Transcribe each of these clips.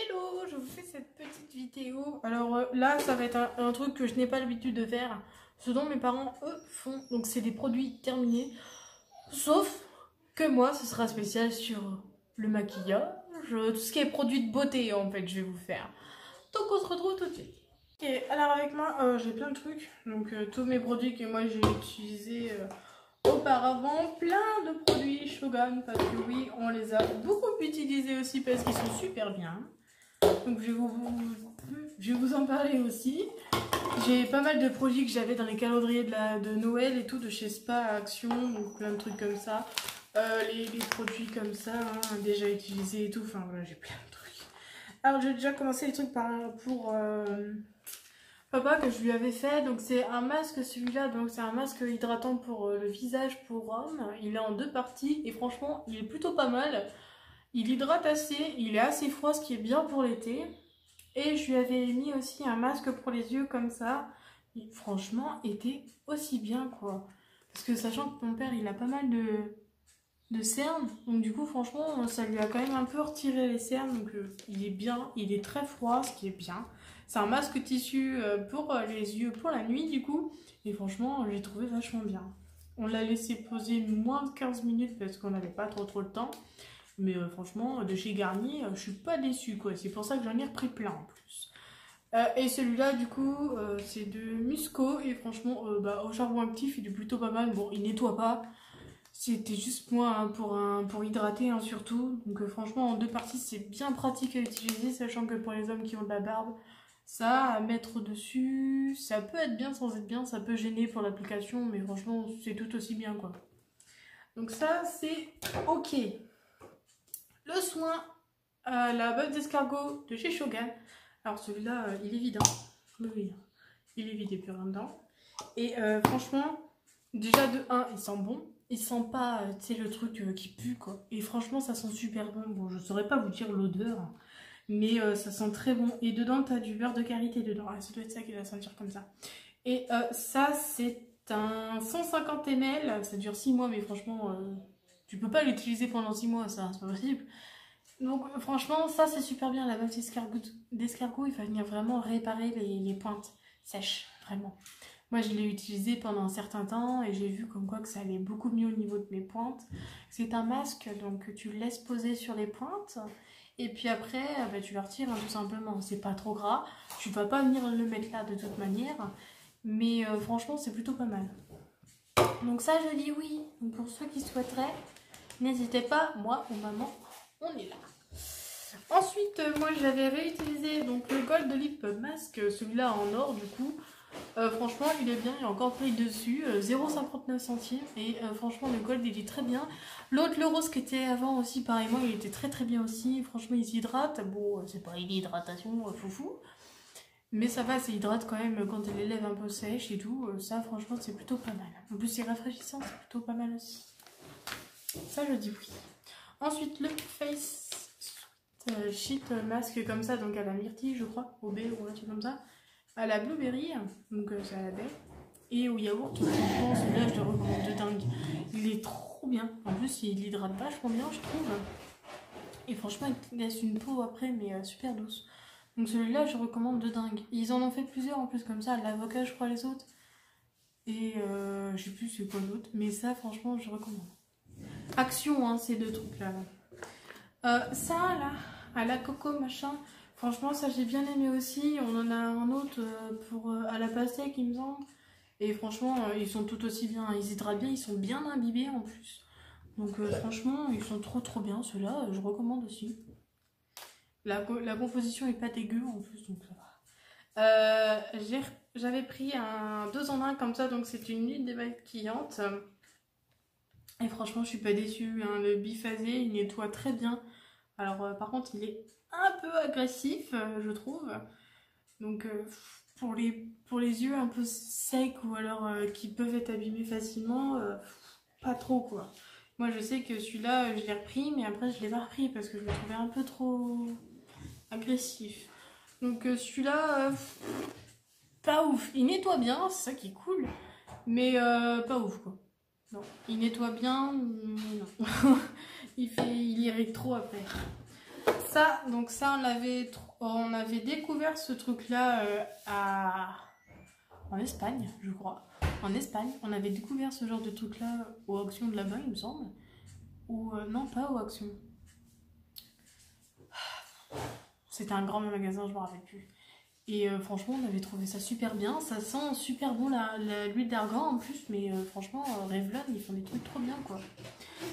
Hello, je vous fais cette petite vidéo. Alors là, ça va être un truc que je n'ai pas l'habitude de faire. Ce dont mes parents, eux, font. Donc c'est des produits terminés. Sauf que moi, ce sera spécial sur le maquillage. Tout ce qui est produit de beauté, en fait, je vais vous faire. Donc on se retrouve tout de suite. Ok, alors avec moi, j'ai plein de trucs. Donc tous mes produits que moi j'ai utilisés auparavant. Plein de produits Shogun. Parce que oui, on les a beaucoup utilisés aussi parce qu'ils sont super bien. Donc je vais vous en parler aussi. J'ai pas mal de produits que j'avais dans les calendriers de Noël et tout, de chez Spa Action, donc plein de trucs comme ça. Les produits comme ça, hein, déjà utilisés et tout, enfin voilà, j'ai plein de trucs. Alors j'ai déjà commencé les trucs pour papa que je lui avais fait. Donc c'est un masque, celui-là, donc c'est un masque hydratant pour le visage pour homme. Il est en 2 parties et franchement il est plutôt pas mal. Il hydrate assez, il est assez froid, ce qui est bien pour l'été. Et je lui avais mis aussi un masque pour les yeux comme ça. Il, franchement, était aussi bien quoi. Parce que sachant que mon père, il a pas mal de cernes. Donc du coup, franchement, ça lui a quand même un peu retiré les cernes. Donc il est bien, il est très froid, ce qui est bien. C'est un masque tissu pour les yeux pour la nuit du coup. Et franchement, j'ai trouvé vachement bien. On l'a laissé poser moins de 15 minutes parce qu'on n'avait pas trop le temps. Mais franchement, de chez Garnier, je suis pas déçue quoi. C'est pour ça que j'en ai repris plein en plus. Et celui-là, du coup, c'est de Musco. Et franchement, au charbon actif, il est plutôt pas mal. Bon, il nettoie pas. C'était juste moi hein, pour hydrater hein, surtout. Donc franchement, en 2 parties, c'est bien pratique à utiliser. Sachant que pour les hommes qui ont de la barbe, ça à mettre dessus, ça peut être bien sans être bien. Ça peut gêner pour l'application. Mais franchement, c'est tout aussi bien quoi. Donc ça, c'est ok. Le soin, la botte d'escargot de chez Shogun. Alors celui-là, il est vide. Hein. Oui, il est vide et plus rien dedans. Et franchement, déjà de 1, il sent bon. Il sent pas, tu sais, le truc qui pue quoi. Et franchement, ça sent super bon. Bon, je saurais pas vous dire l'odeur. Hein, mais ça sent très bon. Et dedans, tu as du beurre de karité dedans. Ah, ça doit être ça qui va sentir comme ça. Et ça, c'est un 150 ml. Ça dure 6 mois, mais franchement, tu peux pas l'utiliser pendant 6 mois, ça, c'est pas possible. Donc franchement, ça c'est super bien. La botte d'escargot, il va venir vraiment réparer les pointes sèches, vraiment. Moi je l'ai utilisé pendant un certain temps et j'ai vu comme quoi que ça allait beaucoup mieux au niveau de mes pointes. C'est un masque, donc tu le laisses poser sur les pointes et puis après tu le retires hein, tout simplement. C'est pas trop gras, tu vas pas venir le mettre là de toute manière, mais franchement c'est plutôt pas mal. Donc ça je dis oui. Donc pour ceux qui souhaiteraient, n'hésitez pas, moi ou maman, on est là. Ensuite, moi j'avais réutilisé donc le Gold Lip Mask, celui-là en or du coup. Franchement, il est bien, il y a encore prix dessus, 0,59 centimes. Et franchement, le Gold il est très bien. L'autre, le rose qui était avant aussi, pareillement, il était très bien aussi. Franchement, il s'hydrate. Bon, c'est pas une hydratation foufou. Mais ça va, ça hydrate quand même quand elle les lèvres un peu sèches et tout. Ça, franchement, c'est plutôt pas mal. En plus, c'est rafraîchissant, c'est plutôt pas mal aussi. Ça, je dis oui. Ensuite, le Face Sheet masque comme ça, donc à la myrtille, je crois, au baie ou un truc comme ça. À la blueberry, donc c'est à la baie. Et au yaourt, franchement, celui-là, je le recommande de dingue. Il est trop bien. En plus, il hydrate vachement bien, je trouve. Et franchement, il laisse une peau après, mais super douce. Donc celui-là, je recommande de dingue. Ils en ont fait plusieurs en plus, comme ça, l'avocat, je crois, les autres. Et je sais plus c'est quoi l'autre. Mais ça, franchement, je recommande. Action, hein, ces 2 trucs-là. Ça, là, à la coco, machin. Franchement, ça, j'ai bien aimé aussi. On en a un autre pour à la pastèque, il me semble. Et franchement, ils sont tout aussi bien. Ils hydratent bien, ils sont bien imbibés en plus. Donc franchement, ils sont trop bien. Ceux-là, je recommande aussi. La composition est pas dégueu en plus, donc ça va. J'avais pris un 2 en 1 comme ça, donc c'est une huile démaquillante. Et franchement, je suis pas déçue. Hein. Le biphasé, il nettoie très bien. Alors, par contre, il est un peu agressif, je trouve. Donc, pour les yeux un peu secs ou alors qui peuvent être abîmés facilement, pas trop quoi. Moi, je sais que celui-là, je l'ai repris, mais après, je l'ai pas repris parce que je le trouvais un peu trop agressif. Donc, celui-là, pas ouf. Il nettoie bien, c'est ça qui est cool, mais pas ouf quoi. Non, il nettoie bien, mais non. il irrite trop après. Ça, donc ça, on avait découvert ce truc-là en Espagne, je crois. En Espagne, on avait découvert ce genre de truc-là aux Actions de là-bas, il me semble. Ou non, pas aux Actions. C'était un grand magasin, je me rappelle plus. Et franchement, on avait trouvé ça super bien. Ça sent super bon l'huile d'argan en plus. Mais franchement, Revlon, ils font des trucs trop bien, quoi.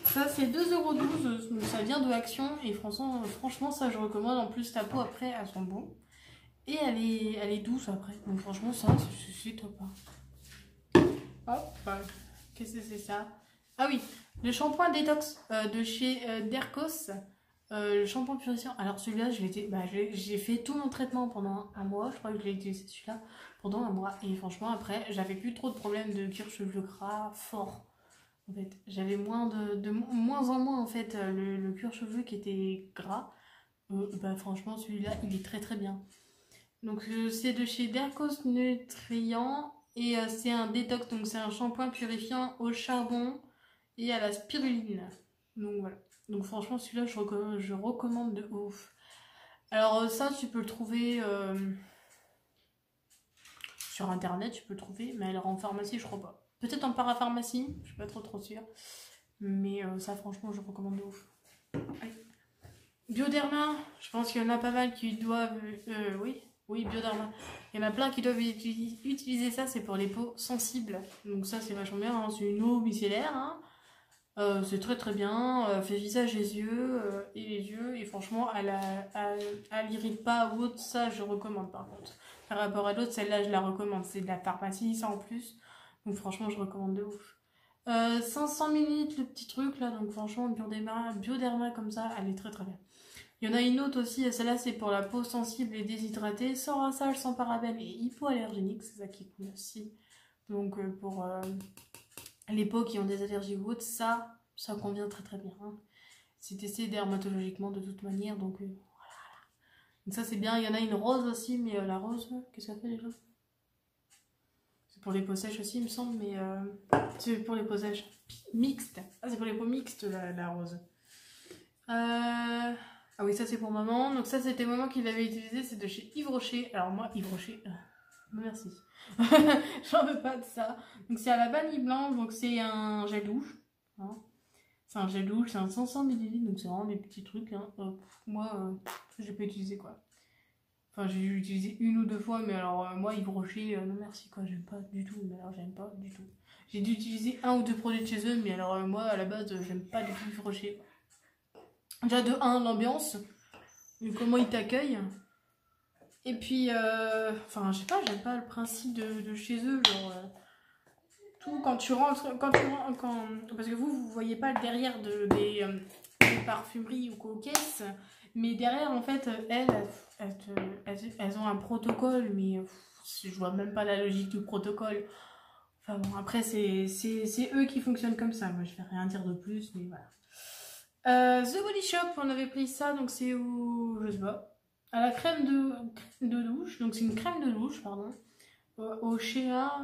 Ça, c'est 2,12 €. Donc ça vient de Action. Et franchement, ça, je recommande. En plus, ta peau, après, elle sent bon. Et elle est douce, après. Donc franchement, ça, c'est top. Hein. Hop. Qu'est-ce que c'est ça? Ah oui, le shampoing détox de chez Dercos. Le shampoing purifiant. Alors celui-là, j'ai fait tout mon traitement pendant un mois. Je crois que je l'ai utilisé celui-là pendant un mois. Et franchement, après, j'avais plus trop de problèmes de cuir chevelu gras fort. En fait, j'avais moins en moins en fait le cuir chevelu qui était gras. Franchement, celui-là, il est très très bien. Donc c'est de chez Dercos Nutriant et c'est un détox. Donc c'est un shampoing purifiant au charbon et à la spiruline. Donc voilà. Donc franchement celui-là je recommande de ouf. Alors ça tu peux le trouver sur internet, tu peux le trouver, mais alors en pharmacie je crois pas. Peut-être en parapharmacie, je suis pas trop sûre. Mais ça franchement je recommande de ouf. Allez. Bioderma, je pense qu'il y en a pas mal qui doivent... oui Bioderma. Il y en a plein qui doivent utiliser ça, c'est pour les peaux sensibles. Donc ça c'est vachement bien, hein. C'est une eau micellaire, hein. C'est très très bien, fait visage les yeux et franchement elle irrite pas ou autre, ça je recommande par contre. Par rapport à l'autre, celle-là je la recommande, c'est de la pharmacie ça en plus, donc franchement je recommande de ouf. 500 ml le petit truc là, donc franchement Bioderma comme ça, elle est très très bien. Il y en a une autre aussi, celle-là c'est pour la peau sensible et déshydratée, sans rinçage, sans parabènes et hypoallergénique, c'est ça qui est cool aussi. Donc pour les peaux qui ont des allergies ou autres, ça convient très très bien. Hein. C'est testé dermatologiquement de toute manière, donc voilà. Donc ça c'est bien, il y en a une rose aussi, mais la rose, qu'est-ce qu'elle fait déjà? C'est pour les peaux sèches aussi il me semble, mais c'est pour les peaux sèches mixtes. Ah c'est pour les peaux mixtes la rose. Ah oui ça c'est pour maman, donc ça c'était maman qui l'avait utilisé, c'est de chez Yves Rocher. Alors moi Yves Rocher... merci. J'en veux pas de ça. Donc c'est à la vanille blanche, donc c'est un gel douche. Hein. C'est un gel douche, c'est un 500 ml, donc c'est vraiment des petits trucs. Hein. Moi, j'ai pas utilisé quoi. Enfin, j'ai utilisé une ou deux fois, mais alors moi, Yves Rocher, non merci quoi, j'aime pas du tout. Mais alors, j'aime pas du tout. J'ai dû utiliser un ou deux produits de chez eux, mais alors moi, à la base, j'aime pas du tout Yves Rocher. Déjà, de 1, l'ambiance, comment ils t'accueillent. Et puis, enfin, je sais pas, j'aime pas le principe de chez eux, genre, tout, quand tu rentres, parce que vous voyez pas le derrière des parfumeries ou quoi, caisses, mais derrière, en fait, elles ont un protocole, mais je vois même pas la logique du protocole. Enfin bon, après, c'est eux qui fonctionnent comme ça, moi, je vais rien dire de plus, mais voilà. The Body Shop, on avait pris ça, donc c'est où, je sais pas. À la crème de douche, donc c'est une crème de douche, pardon, au Shea,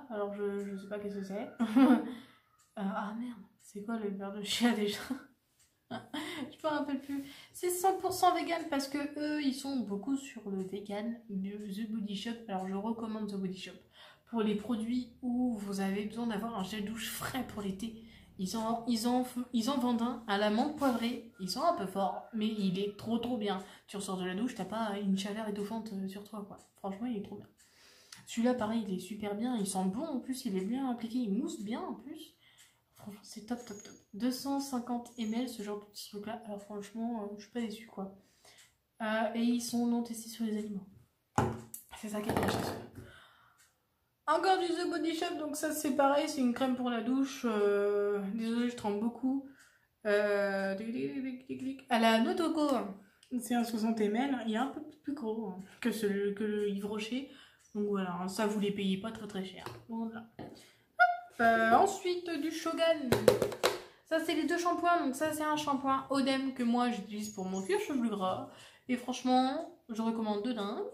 alors je sais pas qu'est-ce que c'est. Ah merde, c'est quoi le beurre de Shea déjà? Je me rappelle plus. C'est 100% vegan parce que eux, ils sont beaucoup sur le vegan de The Body Shop. Alors je recommande The Body Shop pour les produits où vous avez besoin d'avoir un gel douche frais pour l'été. Ils en vendent un à la menthe poivrée. Ils sont un peu forts, mais il est trop bien. Tu ressors de la douche, t'as pas une chaleur étouffante sur toi, quoi. Franchement, il est trop bien. Celui-là, pareil, il est super bien. Il sent bon en plus, il est bien appliqué. Il mousse bien en plus. Franchement, c'est top. 250 ml, ce genre de petit truc-là. Alors franchement, je suis pas déçue, quoi. Et ils sont non testés sur les aliments. C'est ça qui est bien chez eux. Encore du The Body Shop, donc ça c'est pareil, c'est une crème pour la douche. Désolée, je tremble beaucoup. À la noix de coco, c'est un 60 ml, il est un peu plus gros que le Yves Rocher. Donc voilà, ça vous les payez pas très cher. Voilà. Ensuite du Shogun. Ça c'est les deux shampoings, donc ça c'est un shampoing Odem que moi j'utilise pour mon cuir chevelu gras. Et franchement, je recommande de dingue.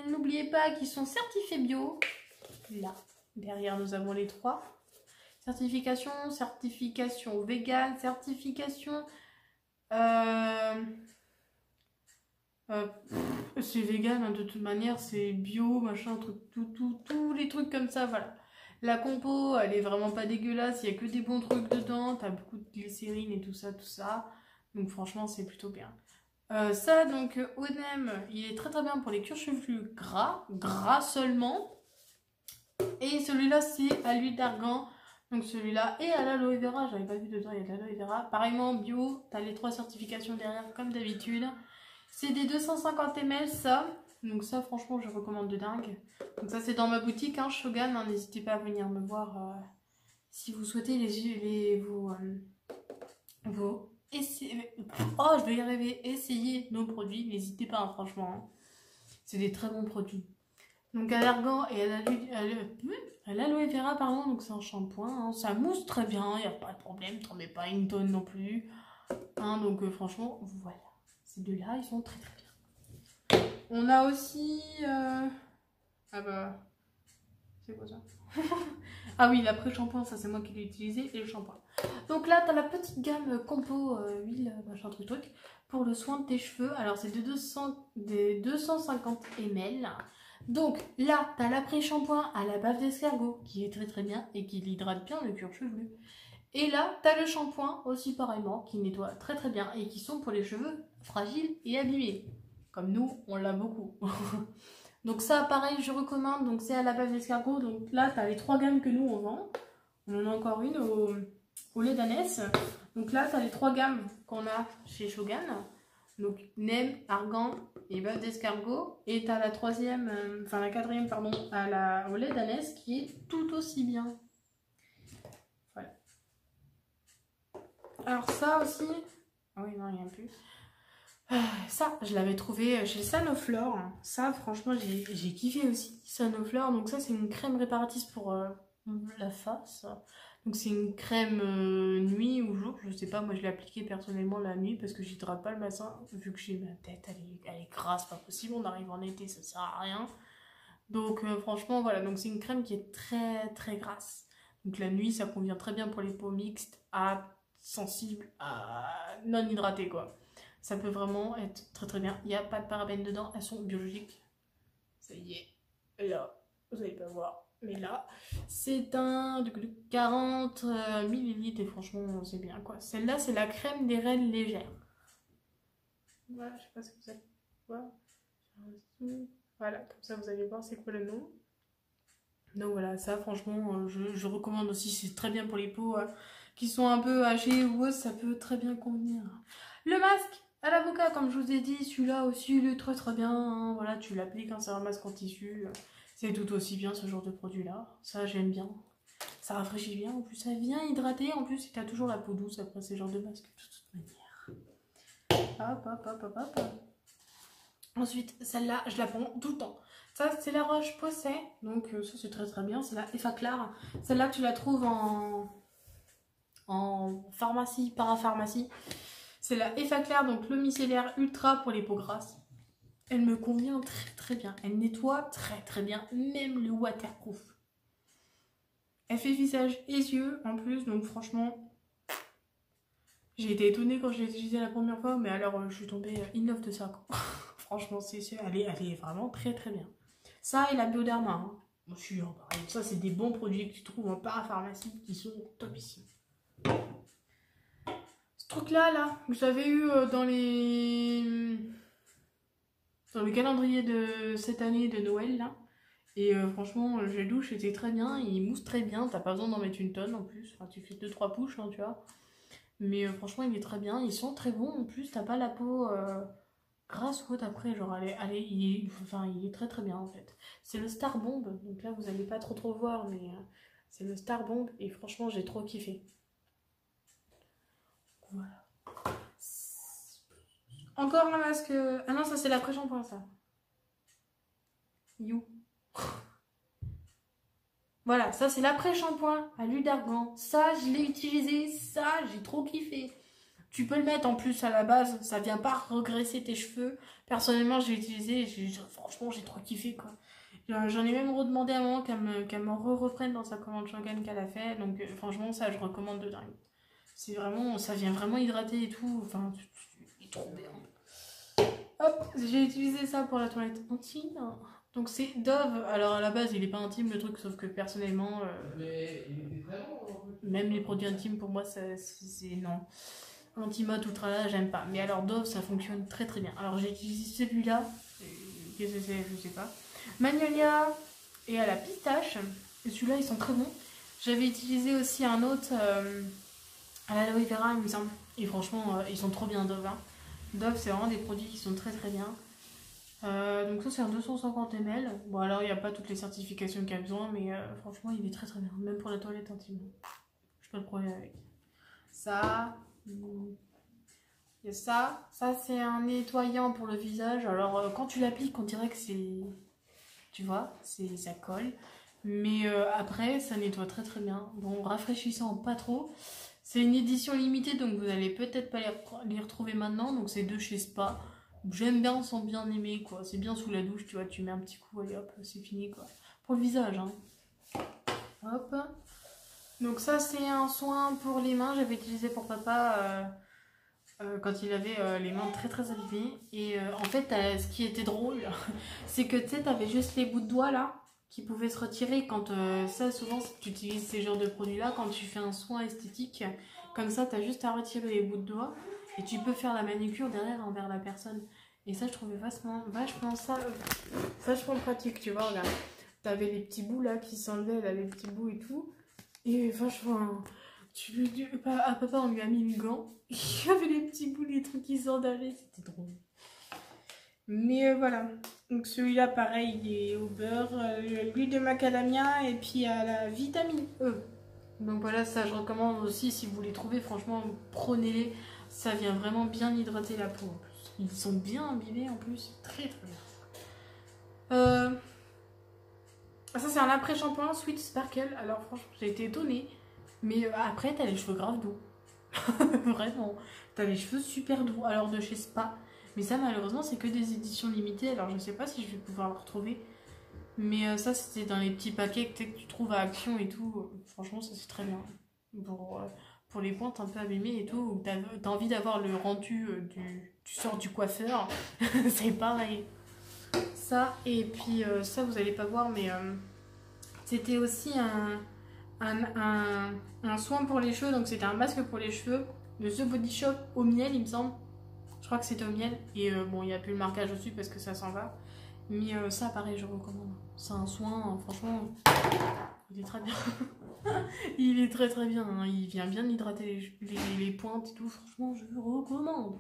N'oubliez pas qu'ils sont certifiés bio. Là, derrière nous avons les 3. Certification vegan, certification C'est vegan, hein, de toute manière, c'est bio, machin, truc, tous les trucs comme ça, voilà. La compo, elle est vraiment pas dégueulasse, il y a que des bons trucs dedans, t'as beaucoup de glycérine et tout ça, tout ça. Donc franchement, c'est plutôt bien. Ça, donc, Onem, il est très très bien pour les cuirs chevelus gras seulement. Et celui-là, c'est à l'huile d'argan. Donc celui-là, et à l'aloe vera, j'avais pas vu dedans, il y a de l'aloe vera. Pareillement, bio, t'as les 3 certifications derrière, comme d'habitude. C'est des 250 ml, ça. Donc ça, franchement, je recommande de dingue. Donc ça, c'est dans ma boutique, hein, Shogun. Hein, n'hésitez pas à venir me voir si vous souhaitez oh, je vais y arriver. Essayer nos produits. N'hésitez pas, hein, franchement. Hein. C'est des très bons produits. Donc à l'argan et à l'aloe vera, pardon. Donc c'est un shampoing. Hein, ça mousse très bien, il n'y a pas de problème. T'en mets pas une tonne non plus. Hein, donc franchement, voilà. Ces deux-là, ils sont très très bien. On a aussi... Ah bah... C'est quoi ça? Ah oui, l'après-shampoing, ça c'est moi qui l'ai utilisé, et le shampoing. Donc là, t'as la petite gamme compo huile, machin truc, pour le soin de tes cheveux. Alors c'est de 250 ml. Donc là, t'as l'après-shampoing à la bave d'escargot, qui est très très bien, et qui hydrate bien le cuir chevelu. Et là, t'as le shampoing aussi pareillement, qui nettoie très très bien, et qui sont pour les cheveux fragiles et abîmés. Comme nous, on l'a beaucoup. Donc ça, pareil, je recommande. Donc c'est à la bave d'escargot. Donc là, tu as les 3 gammes que nous, on vend. On en a encore une au lait d'ânesse. Donc là, tu as les 3 gammes qu'on a chez Shogun. Donc nem, argan et bave d'escargot. Et tu as la troisième, enfin la quatrième, pardon, au lait d'ânesse qui est tout aussi bien. Voilà. Alors ça aussi... Ah oui, non, il n'y a plus. Ça, je l'avais trouvé chez Sanoflore. Ça, franchement, j'ai kiffé aussi Sanoflore. Donc ça, c'est une crème réparatrice pour la face. Donc c'est une crème nuit ou jour, je sais pas. Moi, je l'ai appliquée personnellement la nuit parce que j'hydrate pas le matin. Vu que j'ai ma tête, elle est grasse, pas possible. On arrive en été, ça sert à rien. Donc franchement, voilà. Donc c'est une crème qui est très très grasse. Donc la nuit, ça convient très bien pour les peaux mixtes, à sensibles, à non hydratées, quoi. Ça peut vraiment être très très bien. Il n'y a pas de parabènes dedans, elles sont biologiques. Ça y est, là, vous n'allez pas voir. Mais là, c'est un 40 millilitres et franchement, c'est bien quoi. Celle-là, c'est la crème des reines légères. Voilà, je sais pas si vous allez voir. Voilà, comme ça vous allez voir c'est quoi le nom. Donc voilà, ça franchement, je recommande aussi. C'est très bien pour les peaux qui sont un peu hachées ou autres, ça peut très bien convenir. Le masque à l'avocat, comme je vous ai dit, celui-là aussi, il est très très bien. Hein. Voilà, tu l'appliques, hein, c'est un masque en tissu. C'est tout aussi bien ce genre de produit-là. Ça, j'aime bien. Ça rafraîchit bien. En plus, ça vient hydrater. En plus, tu as toujours la peau douce après ces genres de masques, de toute manière. Hop, hop, hop, hop, hop. Ensuite, celle-là, je la prends tout le temps. Ça, c'est la Roche-Posay. Donc, ça, c'est très très bien. C'est la Effaclar. Celle-là, tu la trouves en pharmacie, parapharmacie. C'est la Effaclar, donc le micellaire ultra pour les peaux grasses. Elle me convient très très bien. Elle nettoie très très bien, même le waterproof. Elle fait visage et yeux en plus, donc franchement, j'ai été étonnée quand je l'ai utilisée la première fois, mais alors je suis tombée in love de ça. Franchement, elle est vraiment très très bien. Ça et la Bioderma. Hein. Bon, je suis pareil. Ça, c'est des bons produits que tu trouves en parapharmacie qui sont topissimes. Truc-là, que j'avais eu dans le calendrier de cette année de Noël, là. Et franchement, le gel douche était très bien, il mousse très bien, t'as pas besoin d'en mettre une tonne en plus. Enfin, tu fais 2-3 push, hein, tu vois. Mais franchement, il est très bien, ils sont très bons. En plus, t'as pas la peau grasse ou autre après, genre, il est très très bien en fait. C'est le Star Bomb, donc là, vous allez pas trop voir, mais c'est le Star Bomb, et franchement, j'ai trop kiffé. Voilà. Encore un masque. Ah non, ça c'est l'après-shampoing, ça. You. Voilà, ça c'est l'après-shampoing à l'huile d'argan. Ça, je l'ai utilisé. Ça, j'ai trop kiffé. Tu peux le mettre en plus à la base. Ça vient pas regresser tes cheveux. Personnellement, j'ai utilisé. Franchement, j'ai trop kiffé, quoi. J'en ai même redemandé à maman qu'elle me reprenne dans sa commande Shogun qu'elle a fait. Donc, franchement, ça, je recommande de dingue. C'est vraiment, ça vient vraiment hydrater et tout. Enfin, c'est trop bien. Hop, j'ai utilisé ça pour la toilette intime. Donc c'est Dove. Alors à la base, il est pas intime le truc, sauf que personnellement, Mais il était très bon. même les produits intimes pour moi, c'est non. Anti-mode ou tralala, j'aime pas. Mais alors Dove, ça fonctionne très très bien. Alors j'ai utilisé celui-là. Qu'est-ce que c'est? Je sais pas. Magnolia et à la pistache. Et celui-là, ils sont très bons. J'avais utilisé aussi un autre à l'aloe vera, il me semble. Et franchement, ils sont trop bien Dove. Hein. Dove, c'est vraiment des produits qui sont très très bien. Donc ça, c'est un 250 ml. Bon, alors, il n'y a pas toutes les certifications qu'il y a besoin, mais franchement, il est très très bien. Même pour la toilette intime. Je n'ai pas de problème avec. Ça... Il y a ça. Ça, c'est un nettoyant pour le visage. Alors, quand tu l'appliques, on dirait que c'est... Tu vois, ça colle. Mais après, ça nettoie très très bien. Bon, rafraîchissant, pas trop. C'est une édition limitée, donc vous allez peut-être pas les retrouver maintenant. Donc c'est de chez Spa. J'aime bien sans bien aimer, quoi. C'est bien sous la douche, tu vois, tu mets un petit coup, allez hop, c'est fini, quoi. Pour le visage, hein. Hop. Donc ça, c'est un soin pour les mains. J'avais utilisé pour papa quand il avait les mains très très abîmées. Et en fait, ce qui était drôle, c'est que tu sais, t'avais juste les bouts de doigts là qui pouvaient se retirer quand ça, souvent, tu utilises ces genres de produits-là quand tu fais un soin esthétique. Comme ça, t'as juste à retirer les bouts de doigts et tu peux faire la manicure derrière envers la personne. Et ça, je trouvais vachement ça, vachement pratique, tu vois, regarde. T'avais les petits bouts là qui s'enlevaient, là, les petits bouts et tout. Et vachement... à papa, on lui a mis une gant. Il y avait les petits bouts, les trucs qui s'en allaient. C'était drôle. Mais voilà. Donc celui-là, pareil, il est au beurre, l'huile de macadamia et puis à la vitamine E. Donc voilà, ça je recommande aussi si vous les trouvez. Franchement, prenez-les. Ça vient vraiment bien hydrater la peau en plus. Ils sont bien imbibés en plus. Très très bien. Ça, c'est un après-shampoing Sweet Sparkle. Alors franchement, j'ai été étonnée. Mais après, t'as les cheveux grave doux. Vraiment. T'as les cheveux super doux. Alors de chez Spa. Mais ça, malheureusement, c'est que des éditions limitées. Alors je sais pas si je vais pouvoir le retrouver. Mais ça, c'était dans les petits paquets que tu trouves à Action et tout. Franchement, ça c'est très bien. Pour les pointes un peu abîmées et tout. Où t'as envie d'avoir le rendu tu sors du coiffeur. C'est pareil. Ça, et puis ça, vous allez pas voir, mais c'était aussi un soin pour les cheveux, donc c'était un masque pour les cheveux de The Body Shop au miel, il me semble. Je crois que c'était au miel. Et bon, il n'y a plus le marquage dessus parce que ça s'en va. Mais ça, pareil, je recommande. C'est un soin, franchement, il est très bien. Il est très très bien. Hein. Il vient bien hydrater les pointes et tout. Franchement, je le recommande.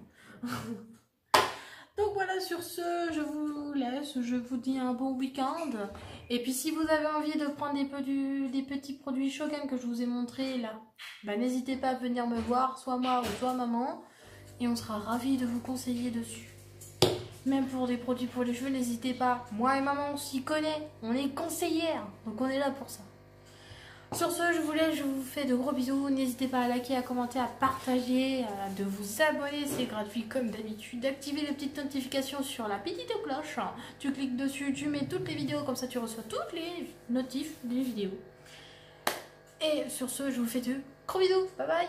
Donc voilà, sur ce, je vous laisse. Je vous dis un bon week-end. Et puis si vous avez envie de prendre des petits produits Shogun que je vous ai montrés là, bah, n'hésitez pas à venir me voir, soit moi ou soit maman. Et on sera ravis de vous conseiller dessus. Même pour des produits pour les cheveux, n'hésitez pas. Moi et maman, on s'y connaît. On est conseillères. Donc on est là pour ça. Sur ce, je vous laisse. Je vous fais de gros bisous. N'hésitez pas à liker, à commenter, à partager, de vous abonner. C'est gratuit comme d'habitude. D'activer les petites notifications sur la petite cloche. Tu cliques dessus, tu mets toutes les vidéos. Comme ça, tu reçois toutes les notifs des vidéos. Et sur ce, je vous fais de gros bisous. Bye bye.